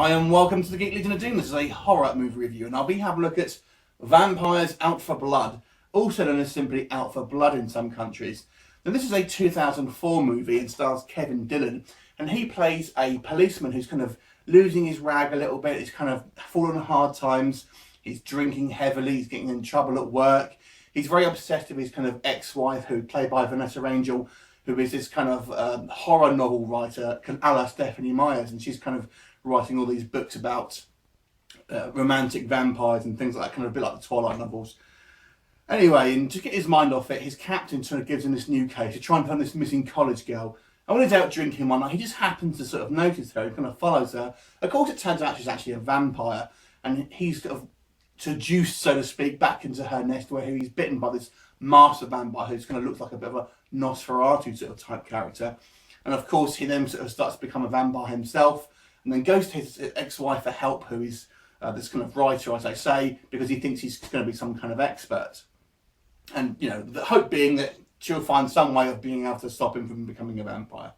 Hi and welcome to the Geek Legion of Doom. This is a horror movie review and I'll be having a look at Vampires Out for Blood, also known as simply Out for Blood in some countries. Now this is a 2004 movie and stars Kevin Dillon, and he plays a policeman who's kind of losing his rag a little bit. He's kind of fallen on hard times, he's drinking heavily, he's getting in trouble at work. He's very obsessed with his kind of ex-wife, who played by Vanessa Angel, who is this kind of horror novel writer, a la Stephanie Myers, and she's kind of writing all these books about romantic vampires and things like that, kind of a bit like the Twilight novels. Anyway, and to get his mind off it, his captain sort of gives him this new case to try and find this missing college girl. And when he's out drinking one night, he just happens to sort of notice her and kind of follows her. Of course, it turns out she's actually a vampire, and he's sort of seduced, so to speak, back into her nest, where he's bitten by this master vampire who's kind of looks like a bit of a Nosferatu sort of type character. And of course, he then sort of starts to become a vampire himself, and then goes to his ex-wife for help, who is this kind of writer, as I say, because he thinks he's going to be some kind of expert. And, you know, the hope being that she'll find some way of being able to stop him from becoming a vampire.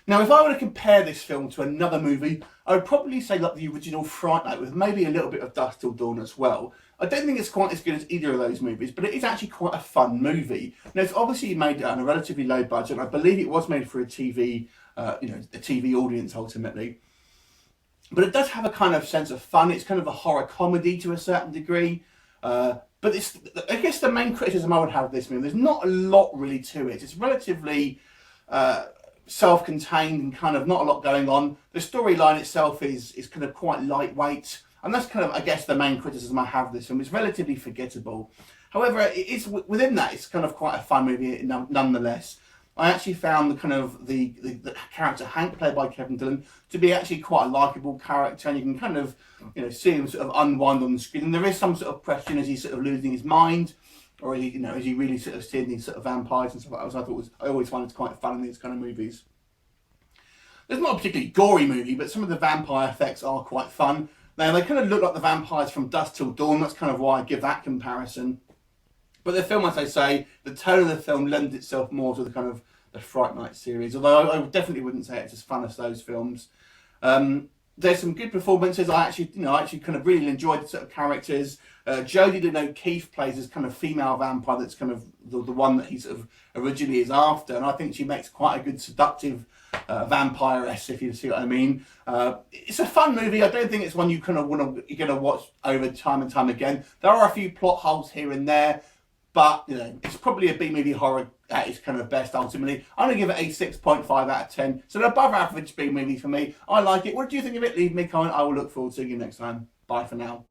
Now, if I were to compare this film to another movie, I would probably say like the original Fright Night, with maybe a little bit of Dusk Till Dawn as well. I don't think it's quite as good as either of those movies, but it is actually quite a fun movie. Now, it's obviously made on a relatively low budget. I believe it was made for a TV, a TV audience ultimately. But it does have a kind of sense of fun. It's kind of a horror comedy to a certain degree. But it's, I guess the main criticism I would have of this movie, there's not a lot really to it. It's relatively self-contained and kind of not a lot going on. The storyline itself is kind of quite lightweight. And that's kind of, I guess, the main criticism I have of this film. It's relatively forgettable. However, it is, within that, it's kind of quite a fun movie nonetheless. I actually found the character Hank, played by Kevin Dillon, to be actually quite a likeable character, and you can kind of, see him sort of unwind on the screen. And there is some sort of question: is he sort of losing his mind, or is he, is he really sort of seeing these sort of vampires and stuff like that? So I always find it quite fun in these kind of movies. It's not a particularly gory movie, but some of the vampire effects are quite fun. Now they kind of look like the vampires from Dusk Till Dawn. That's kind of why I give that comparison. But the film, as I say, the tone of the film lends itself more to the kind of the Fright Night series, although I definitely wouldn't say it's as fun as those films. There's some good performances. I actually kind of really enjoyed the sort of characters. Jodie Lynn O'Keefe plays this kind of female vampire that's kind of the one that he sort of originally is after, and I think she makes quite a good seductive vampiress, if you see what I mean. It's a fun movie. I don't think it's one you kind of you're going to watch over time and time again. There are a few plot holes here and there, but it's probably a B-movie horror at its kind of best ultimately. I'm going to give it a 6.5 out of 10. So an above average B-movie for me. I like it. What do you think of it? Leave me a comment. I will look forward to seeing you next time. Bye for now.